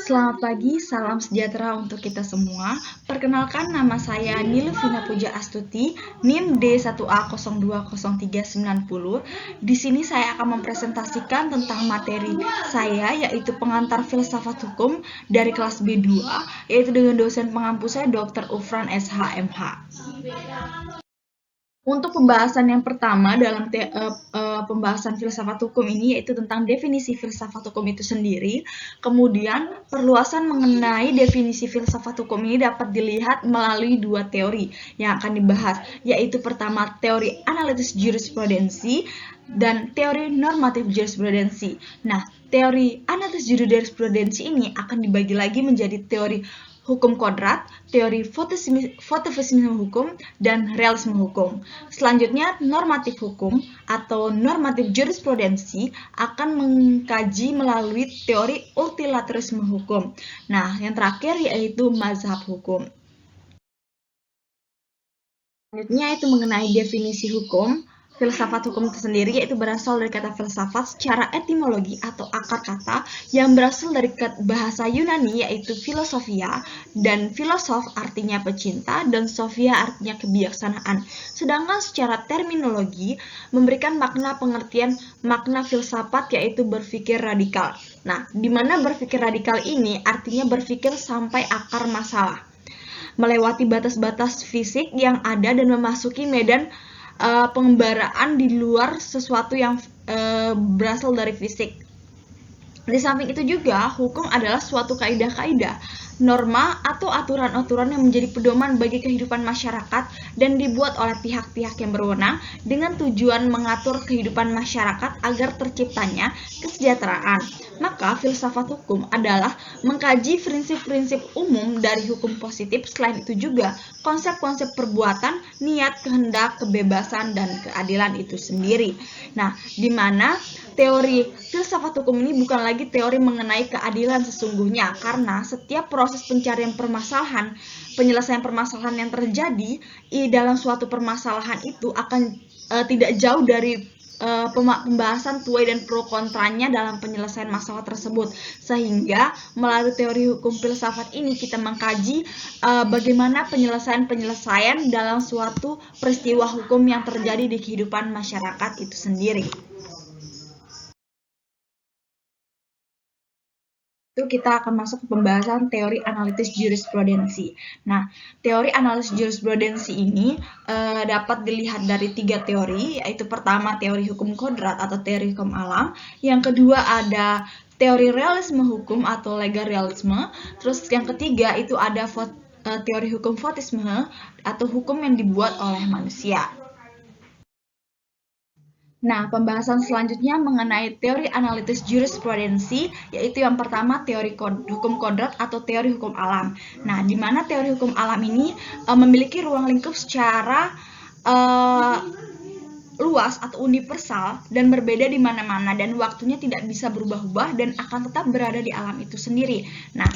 Selamat pagi, salam sejahtera untuk kita semua. Perkenalkan, nama saya Niluvina Puja Astuti, NIM D1A020390. Di sini saya akan mempresentasikan tentang materi saya, yaitu pengantar filsafat hukum dari kelas B2, yaitu dengan dosen pengampu saya Dr. Ufran SHMH. Untuk pembahasan yang pertama dalam pembahasan filsafat hukum ini yaitu tentang definisi filsafat hukum itu sendiri. Kemudian perluasan mengenai definisi filsafat hukum ini dapat dilihat melalui dua teori yang akan dibahas, yaitu pertama teori analitis jurisprudensi dan teori normatif jurisprudensi. Nah, teori analitis jurisprudensi ini akan dibagi lagi menjadi teori hukum kodrat, teori fotovisisme hukum, dan realisme hukum. Selanjutnya, normatif hukum atau normatif jurisprudensi akan mengkaji melalui teori ultilateralisme hukum. Nah, yang terakhir yaitu mazhab hukum. Selanjutnya itu mengenai definisi hukum. Filsafat hukum itu sendiri yaitu berasal dari kata filsafat secara etimologi atau akar kata yang berasal dari bahasa Yunani yaitu filosofia, dan filosof artinya pecinta dan sofia artinya kebijaksanaan. Sedangkan secara terminologi memberikan makna pengertian makna filsafat yaitu berpikir radikal. Nah, di mana berpikir radikal ini artinya berpikir sampai akar masalah, melewati batas-batas fisik yang ada dan memasuki medan pengembaraan di luar sesuatu yang berasal dari fisik. Di samping itu juga, hukum adalah suatu kaidah-kaidah, norma atau aturan-aturan yang menjadi pedoman bagi kehidupan masyarakat dan dibuat oleh pihak-pihak yang berwenang dengan tujuan mengatur kehidupan masyarakat agar terciptanya kesejahteraan. Maka filsafat hukum adalah mengkaji prinsip-prinsip umum dari hukum positif, selain itu juga konsep-konsep perbuatan, niat, kehendak, kebebasan, dan keadilan itu sendiri. Nah, di mana teori filsafat hukum ini bukan lagi teori mengenai keadilan sesungguhnya, karena setiap proses pencarian permasalahan, penyelesaian permasalahan yang terjadi dalam suatu permasalahan itu akan tidak jauh dari pembahasan tuai dan pro kontranya dalam penyelesaian masalah tersebut, sehingga melalui teori hukum filsafat ini kita mengkaji bagaimana penyelesaian dalam suatu peristiwa hukum yang terjadi di kehidupan masyarakat itu sendiri. Itu kita akan masuk ke pembahasan teori analitis jurisprudensi. Nah, teori analisis jurisprudensi ini dapat dilihat dari tiga teori, yaitu pertama teori hukum kodrat atau teori hukum alam, yang kedua ada teori realisme hukum atau legal realisme, terus yang ketiga itu ada teori hukum fotisme atau hukum yang dibuat oleh manusia. Nah, pembahasan selanjutnya mengenai teori analitis jurisprudensi, yaitu yang pertama teori hukum kodrat atau teori hukum alam. Nah, di mana teori hukum alam ini memiliki ruang lingkup secara luas atau universal dan berbeda di mana-mana, dan waktunya tidak bisa berubah-ubah dan akan tetap berada di alam itu sendiri. Nah,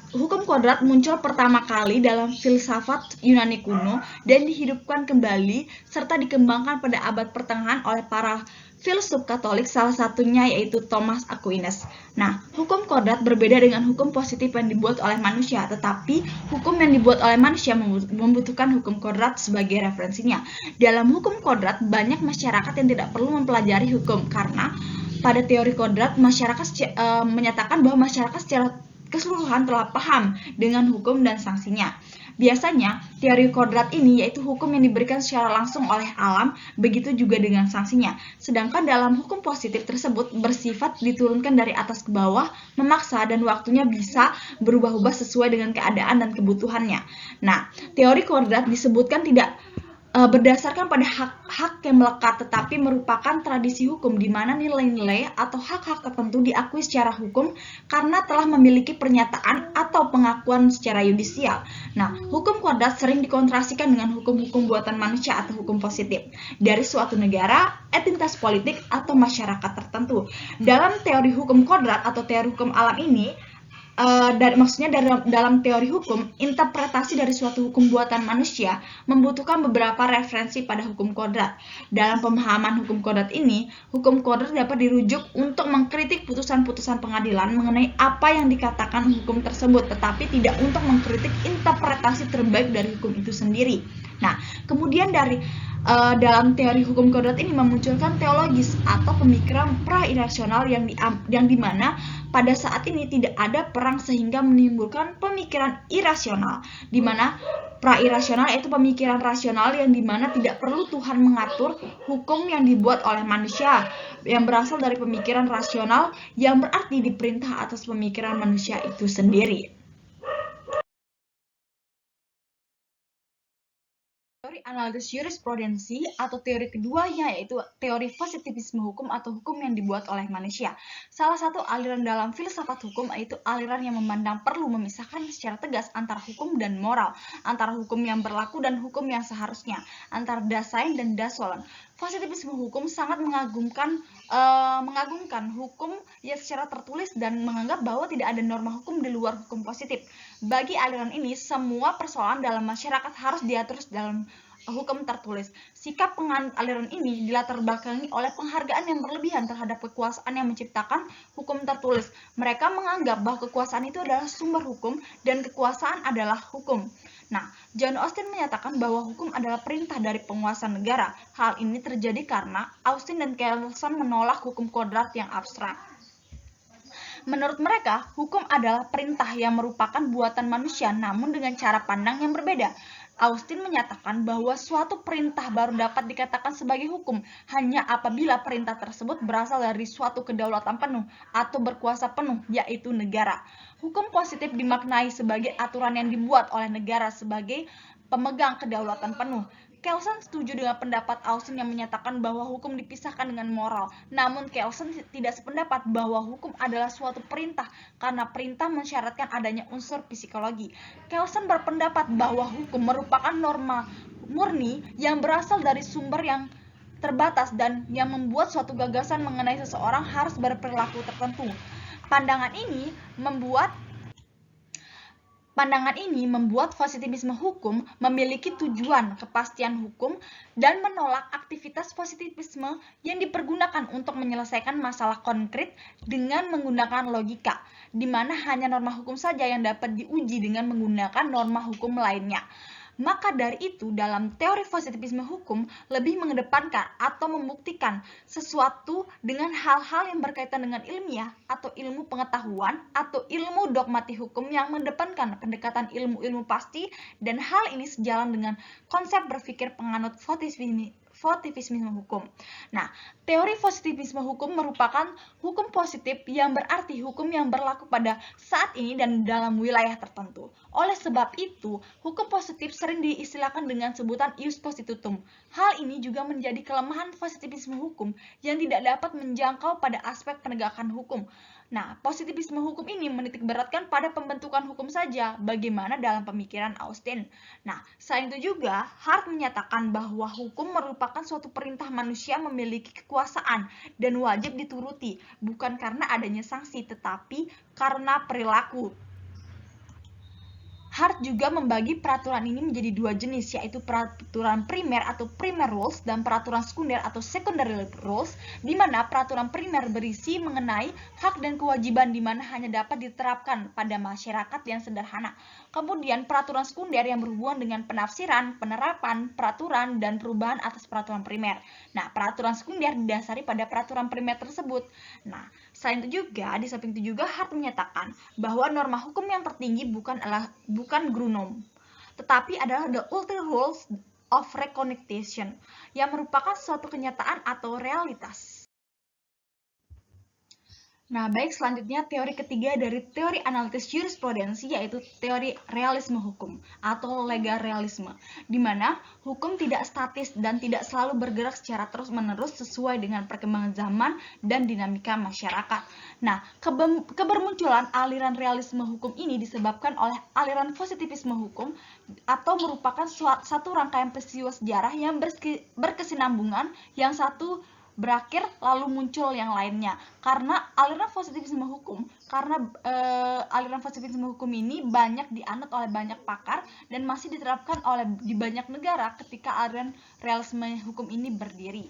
hukum kodrat muncul pertama kali dalam filsafat Yunani kuno dan dihidupkan kembali serta dikembangkan pada abad pertengahan oleh para filsuf Katolik, salah satunya yaitu Thomas Aquinas. Nah, hukum kodrat berbeda dengan hukum positif yang dibuat oleh manusia, tetapi hukum yang dibuat oleh manusia membutuhkan hukum kodrat sebagai referensinya. Dalam hukum kodrat, banyak masyarakat yang tidak perlu mempelajari hukum, karena pada teori kodrat, masyarakat menyatakan bahwa masyarakat secara keseluruhan telah paham dengan hukum dan sanksinya. Biasanya, teori kodrat ini yaitu hukum yang diberikan secara langsung oleh alam, begitu juga dengan sanksinya. Sedangkan dalam hukum positif tersebut bersifat diturunkan dari atas ke bawah, memaksa, dan waktunya bisa berubah-ubah sesuai dengan keadaan dan kebutuhannya. Nah, teori kodrat disebutkan tidak berdasarkan pada hak-hak yang melekat, tetapi merupakan tradisi hukum di mana nilai-nilai atau hak-hak tertentu diakui secara hukum karena telah memiliki pernyataan atau pengakuan secara yudisial. Nah, hukum kodrat sering dikontrasikan dengan hukum-hukum buatan manusia atau hukum positif dari suatu negara, entitas politik, atau masyarakat tertentu. Dalam teori hukum kodrat atau teori hukum alam ini, maksudnya dalam teori hukum, interpretasi dari suatu hukum buatan manusia membutuhkan beberapa referensi pada hukum kodrat. Dalam pemahaman hukum kodrat ini, hukum kodrat dapat dirujuk untuk mengkritik putusan-putusan pengadilan mengenai apa yang dikatakan hukum tersebut, tetapi tidak untuk mengkritik interpretasi terbaik dari hukum itu sendiri. Nah, kemudian dalam teori hukum kodrat ini memunculkan teologis atau pemikiran pra-irasional yang dimana pada saat ini tidak ada perang sehingga menimbulkan pemikiran irasional, dimana pra-irasional yaitu pemikiran rasional yang dimana tidak perlu Tuhan mengatur hukum yang dibuat oleh manusia, yang berasal dari pemikiran rasional yang berarti diperintah atas pemikiran manusia itu sendiri. Teori analisis jurisprudensi atau teori keduanya yaitu teori positivisme hukum atau hukum yang dibuat oleh manusia. Salah satu aliran dalam filsafat hukum yaitu aliran yang memandang perlu memisahkan secara tegas antara hukum dan moral, antara hukum yang berlaku dan hukum yang seharusnya, antara dasein dan dasolon. Positivisme hukum sangat mengagumkan hukum yang secara tertulis dan menganggap bahwa tidak ada norma hukum di luar hukum positif. Bagi aliran ini, semua persoalan dalam masyarakat harus diatur dalam hukum tertulis. Sikap penganut aliran ini dilatar belakangi oleh penghargaan yang berlebihan terhadap kekuasaan yang menciptakan hukum tertulis. Mereka menganggap bahwa kekuasaan itu adalah sumber hukum dan kekuasaan adalah hukum. Nah, John Austin menyatakan bahwa hukum adalah perintah dari penguasa negara. Hal ini terjadi karena Austin dan Kelsen menolak hukum kodrat yang abstrak. Menurut mereka, hukum adalah perintah yang merupakan buatan manusia namun dengan cara pandang yang berbeda. Austin menyatakan bahwa suatu perintah baru dapat dikatakan sebagai hukum hanya apabila perintah tersebut berasal dari suatu kedaulatan penuh atau berkuasa penuh, yaitu negara. Hukum positif dimaknai sebagai aturan yang dibuat oleh negara sebagai pemegang kedaulatan penuh. Kelsen setuju dengan pendapat Austin yang menyatakan bahwa hukum dipisahkan dengan moral. Namun Kelsen tidak sependapat bahwa hukum adalah suatu perintah karena perintah mensyaratkan adanya unsur psikologi. Kelsen berpendapat bahwa hukum merupakan norma murni yang berasal dari sumber yang terbatas dan yang membuat suatu gagasan mengenai seseorang harus berperilaku tertentu. Pandangan ini membuat positivisme hukum memiliki tujuan kepastian hukum dan menolak aktivitas positivisme yang dipergunakan untuk menyelesaikan masalah konkret dengan menggunakan logika, di mana hanya norma hukum saja yang dapat diuji dengan menggunakan norma hukum lainnya. Maka dari itu, dalam teori positivisme hukum lebih mengedepankan atau membuktikan sesuatu dengan hal-hal yang berkaitan dengan ilmiah atau ilmu pengetahuan atau ilmu dogmatik hukum yang mengedepankan pendekatan ilmu-ilmu pasti, dan hal ini sejalan dengan konsep berpikir penganut positivisme hukum. Nah, teori positivisme hukum merupakan hukum positif yang berarti hukum yang berlaku pada saat ini dan dalam wilayah tertentu. Oleh sebab itu, hukum positif sering diistilahkan dengan sebutan ius postitutum. Hal ini juga menjadi kelemahan positivisme hukum yang tidak dapat menjangkau pada aspek penegakan hukum. Nah, positivisme hukum ini menitikberatkan pada pembentukan hukum saja, bagaimana dalam pemikiran Austin. Nah, selain itu juga, Hart menyatakan bahwa hukum merupakan suatu perintah manusia memiliki kekuasaan dan wajib dituruti, bukan karena adanya sanksi, tetapi karena perilaku. Hart juga membagi peraturan ini menjadi dua jenis, yaitu peraturan primer atau primer rules dan peraturan sekunder atau secondary rules, di mana peraturan primer berisi mengenai hak dan kewajiban di mana hanya dapat diterapkan pada masyarakat yang sederhana. Kemudian peraturan sekunder yang berhubungan dengan penafsiran, penerapan, peraturan, dan perubahan atas peraturan primer. Nah, peraturan sekunder didasari pada peraturan primer tersebut. Nah, selain itu juga, di samping itu juga Hart menyatakan bahwa norma hukum yang tertinggi bukan Grundnorm, tetapi adalah the ultimate rules of recognition, yang merupakan suatu kenyataan atau realitas. Nah, baik, selanjutnya teori ketiga dari teori analisis jurisprudensi yaitu teori realisme hukum atau legal realisme, di mana hukum tidak statis dan tidak selalu bergerak secara terus-menerus sesuai dengan perkembangan zaman dan dinamika masyarakat. Nah, kebermunculan aliran realisme hukum ini disebabkan oleh aliran positivisme hukum atau merupakan satu rangkaian peristiwa sejarah yang berkesinambungan, yang satu berakhir lalu muncul yang lainnya. Karena aliran positivisme hukum ini banyak dianut oleh banyak pakar dan masih diterapkan di banyak negara ketika aliran realisme hukum ini berdiri.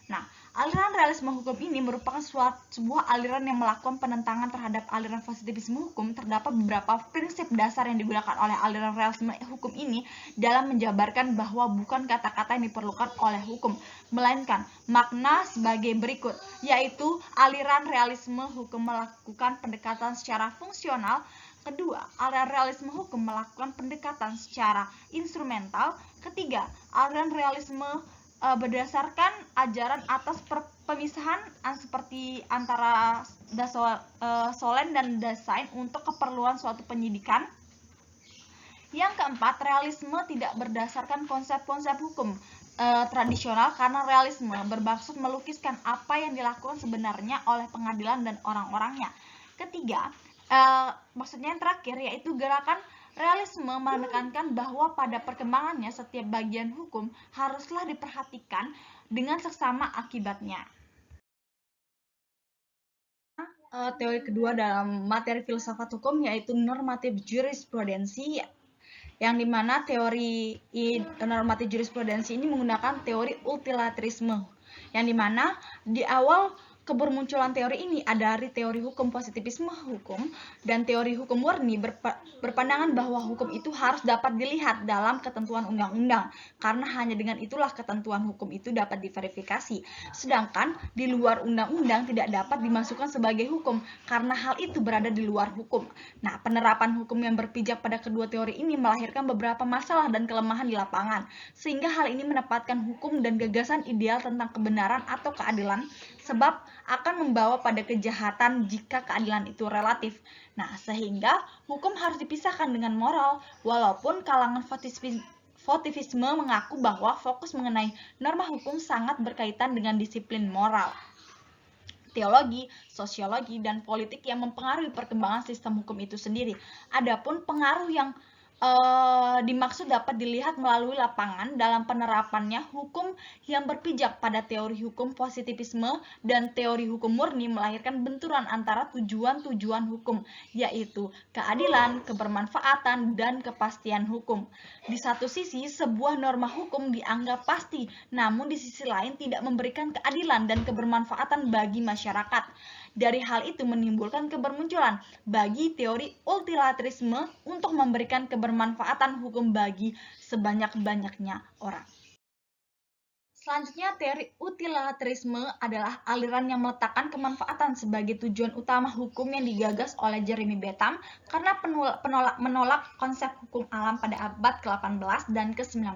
Nah, aliran realisme hukum ini merupakan sebuah aliran yang melakukan penentangan terhadap aliran positivisme hukum. Terdapat beberapa prinsip dasar yang digunakan oleh aliran realisme hukum ini dalam menjabarkan bahwa bukan kata-kata yang diperlukan oleh hukum, melainkan makna sebagai berikut, yaitu aliran realisme hukum melakukan pendekatan secara fungsional. Kedua, aliran realisme hukum melakukan pendekatan secara instrumental. Ketiga, aliran realisme berdasarkan ajaran atas pemisahan seperti antara solen dan desain untuk keperluan suatu penyidikan. Yang keempat, realisme tidak berdasarkan konsep-konsep hukum tradisional, karena realisme bermaksud melukiskan apa yang dilakukan sebenarnya oleh pengadilan dan orang-orangnya. Ketiga, maksudnya yang terakhir, yaitu gerakan realisme menekankan bahwa pada perkembangannya setiap bagian hukum haruslah diperhatikan dengan seksama akibatnya. Teori kedua dalam materi filsafat hukum yaitu normatif jurisprudensi, yang dimana teori normatif jurisprudensi ini menggunakan teori utilitarisme, yang dimana di awal kebermunculan teori ini ada dari teori hukum positivisme hukum dan teori hukum murni berpandangan bahwa hukum itu harus dapat dilihat dalam ketentuan undang-undang, karena hanya dengan itulah ketentuan hukum itu dapat diverifikasi, sedangkan di luar undang-undang tidak dapat dimasukkan sebagai hukum karena hal itu berada di luar hukum. Nah, penerapan hukum yang berpijak pada kedua teori ini melahirkan beberapa masalah dan kelemahan di lapangan, sehingga hal ini menempatkan hukum dan gagasan ideal tentang kebenaran atau keadilan, sebab akan membawa pada kejahatan jika keadilan itu relatif. Nah, sehingga hukum harus dipisahkan dengan moral, walaupun kalangan positivisme mengaku bahwa fokus mengenai norma hukum sangat berkaitan dengan disiplin moral, teologi, sosiologi, dan politik yang mempengaruhi perkembangan sistem hukum itu sendiri. Adapun pengaruh yang dimaksud dapat dilihat melalui lapangan dalam penerapannya. Hukum yang berpijak pada teori hukum positivisme dan teori hukum murni melahirkan benturan antara tujuan-tujuan hukum, yaitu keadilan, kebermanfaatan, dan kepastian hukum. Di satu sisi, sebuah norma hukum dianggap pasti, namun di sisi lain tidak memberikan keadilan dan kebermanfaatan bagi masyarakat. Dari hal itu menimbulkan kebermunculan bagi teori utilitarisme untuk memberikan kebermanfaatan hukum bagi sebanyak-banyaknya orang. Selanjutnya, teori utilitarisme adalah aliran yang meletakkan kemanfaatan sebagai tujuan utama hukum yang digagas oleh Jeremy Bentham karena menolak konsep hukum alam pada abad ke-18 dan ke-19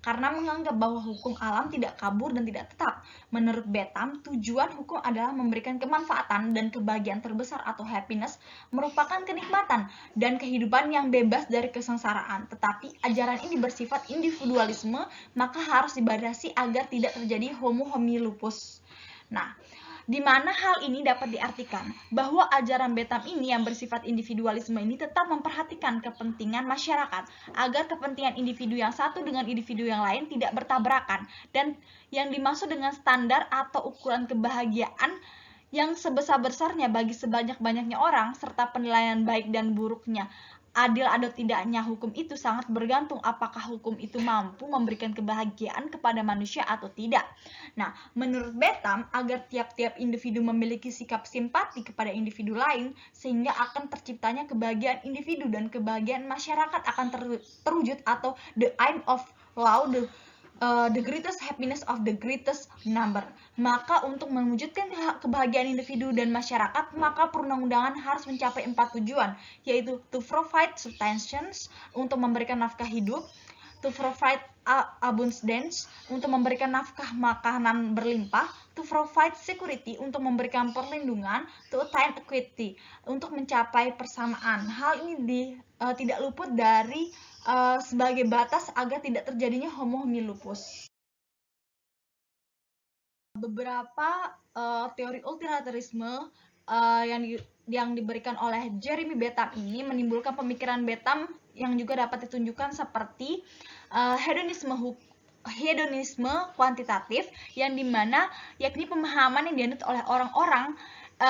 karena menganggap bahwa hukum alam tidak kabur dan tidak tetap. Menurut Bentham, tujuan hukum adalah memberikan kemanfaatan dan kebahagiaan terbesar atau happiness merupakan kenikmatan dan kehidupan yang bebas dari kesengsaraan. Tetapi ajaran ini bersifat individualisme, maka harus dibatasi agar tidak terjadi homo homini lupus. Nah, di mana hal ini dapat diartikan bahwa ajaran Bentham ini yang bersifat individualisme ini tetap memperhatikan kepentingan masyarakat agar kepentingan individu yang satu dengan individu yang lain tidak bertabrakan, dan yang dimaksud dengan standar atau ukuran kebahagiaan yang sebesar-besarnya bagi sebanyak-banyaknya orang serta penilaian baik dan buruknya, adil atau tidaknya hukum itu sangat bergantung apakah hukum itu mampu memberikan kebahagiaan kepada manusia atau tidak. Nah, menurut Bentham, agar tiap-tiap individu memiliki sikap simpati kepada individu lain, sehingga akan terciptanya kebahagiaan individu dan kebahagiaan masyarakat akan terwujud, atau the aim of law, the greatest happiness of the greatest number. Maka untuk mewujudkan kebahagiaan individu dan masyarakat, maka perundang-undangan harus mencapai 4 tujuan, yaitu to provide subsistence, untuk memberikan nafkah hidup, to provide abundance, untuk memberikan nafkah makanan berlimpah, to provide security, untuk memberikan perlindungan, to attain equity, untuk mencapai persamaan. Hal ini tidak luput dari sebagai batas agar tidak terjadinya homo homini lupus. Beberapa teori utilitarisme yang diberikan oleh Jeremy Bentham ini menimbulkan pemikiran Bentham yang juga dapat ditunjukkan seperti hedonisme hedonisme kuantitatif, yang dimana yakni pemahaman yang dianut oleh orang-orang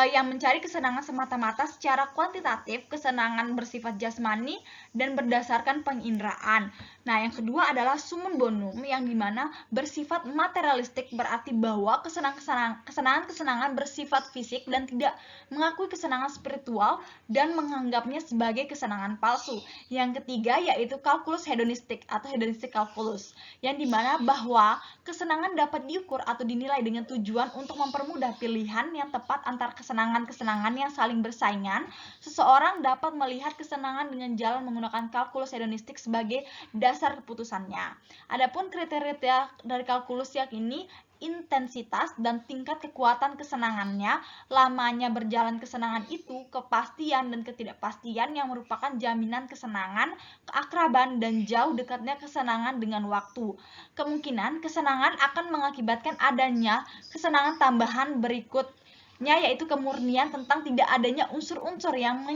yang mencari kesenangan semata-mata secara kuantitatif, kesenangan bersifat jasmani dan berdasarkan penginderaan. Nah, yang kedua adalah summum bonum, yang dimana bersifat materialistik, berarti bahwa kesenangan bersifat fisik dan tidak mengakui kesenangan spiritual dan menganggapnya sebagai kesenangan palsu. Yang ketiga yaitu kalkulus hedonistik atau hedonistic calculus, yang dimana bahwa kesenangan dapat diukur atau dinilai dengan tujuan untuk mempermudah pilihan yang tepat antara kesenangan-kesenangan yang saling bersaingan. Seseorang dapat melihat kesenangan dengan jalan menggunakan kalkulus hedonistik sebagai dasar keputusannya. Adapun kriteria dari kalkulus yakni intensitas dan tingkat kekuatan kesenangannya, lamanya berjalan kesenangan itu, kepastian dan ketidakpastian yang merupakan jaminan kesenangan, keakraban dan jauh dekatnya kesenangan dengan waktu. Kemungkinan kesenangan akan mengakibatkan adanya kesenangan tambahan berikutnya, yaitu kemurnian tentang tidak adanya unsur-unsur yang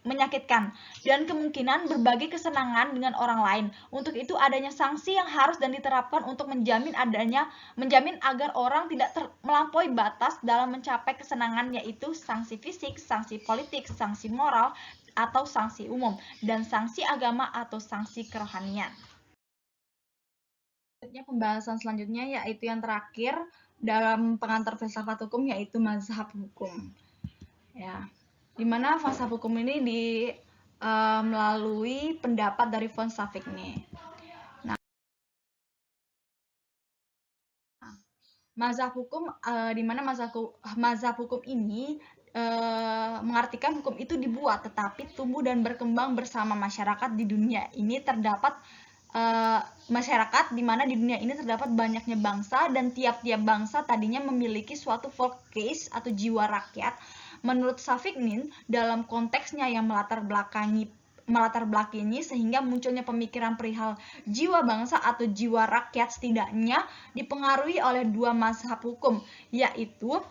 menyakitkan, dan kemungkinan berbagi kesenangan dengan orang lain. Untuk itu adanya sanksi yang harus dan diterapkan untuk menjamin agar orang tidak melampaui batas dalam mencapai kesenangan, yaitu sanksi fisik, sanksi politik, sanksi moral atau sanksi umum, dan sanksi agama atau sanksi kerohanian. Pembahasan selanjutnya yaitu yang terakhir dalam pengantar filsafat hukum, yaitu mazhab hukum. Ya, dimana filsafat hukum ini melalui pendapat dari von Savigny. Nah, mazhab hukum, dimana mazhab hukum ini mengartikan hukum itu dibuat tetapi tumbuh dan berkembang bersama masyarakat di dunia ini. Terdapat masyarakat di mana di dunia ini terdapat banyaknya bangsa, dan tiap-tiap bangsa tadinya memiliki suatu volkgeist atau jiwa rakyat. Menurut Savigny, dalam konteksnya yang melatar belakangi sehingga munculnya pemikiran perihal jiwa bangsa atau jiwa rakyat setidaknya dipengaruhi oleh dua mazhab hukum, yaitu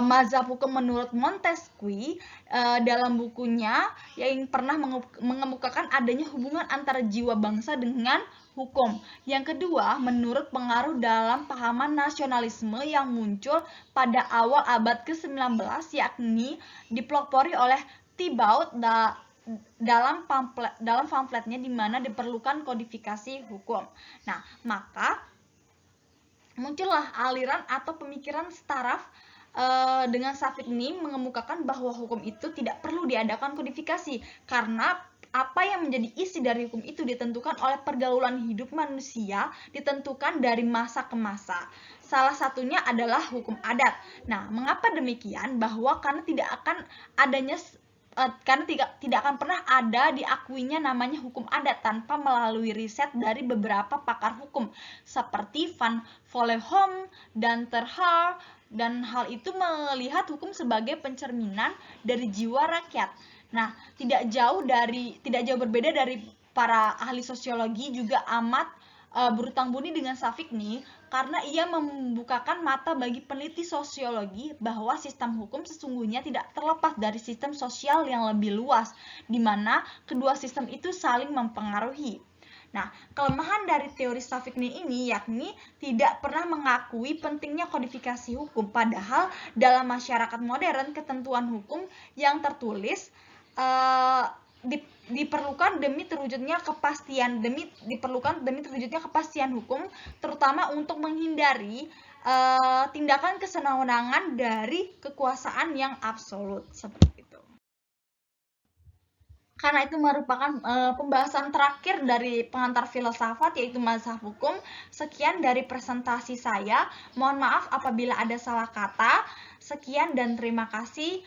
mazhab hukum menurut Montesquieu dalam bukunya yang pernah mengemukakan adanya hubungan antara jiwa bangsa dengan hukum. Yang kedua, menurut pengaruh dalam pahaman nasionalisme yang muncul pada awal abad ke-19, yakni dipelopori oleh Thibaut dalam pamfletnya, di mana diperlukan kodifikasi hukum. Nah, maka muncullah aliran atau pemikiran staraf dengan Savigny mengemukakan bahwa hukum itu tidak perlu diadakan kodifikasi, karena apa yang menjadi isi dari hukum itu ditentukan oleh pergaulan hidup manusia, ditentukan dari masa ke masa. Salah satunya adalah hukum adat. Nah, mengapa demikian? Bahwa karena tidak akan pernah ada diakuinya namanya hukum adat tanpa melalui riset dari beberapa pakar hukum seperti Van Vollenhoven dan Terhaar, dan hal itu melihat hukum sebagai pencerminan dari jiwa rakyat. Nah, tidak jauh berbeda dari para ahli sosiologi juga amat berutang budi dengan Savigny, karena ia membukakan mata bagi peneliti sosiologi bahwa sistem hukum sesungguhnya tidak terlepas dari sistem sosial yang lebih luas, di mana kedua sistem itu saling mempengaruhi. Nah, kelemahan dari teori Savigny ini yakni tidak pernah mengakui pentingnya kodifikasi hukum, padahal dalam masyarakat modern ketentuan hukum yang tertulis diperlukan demi terwujudnya kepastian hukum, terutama untuk menghindari tindakan kesewenang-wenangan dari kekuasaan yang absolut seperti itu. Karena itu merupakan pembahasan terakhir dari pengantar filsafat, yaitu mazhab hukum. Sekian dari presentasi saya. Mohon maaf apabila ada salah kata. Sekian dan terima kasih.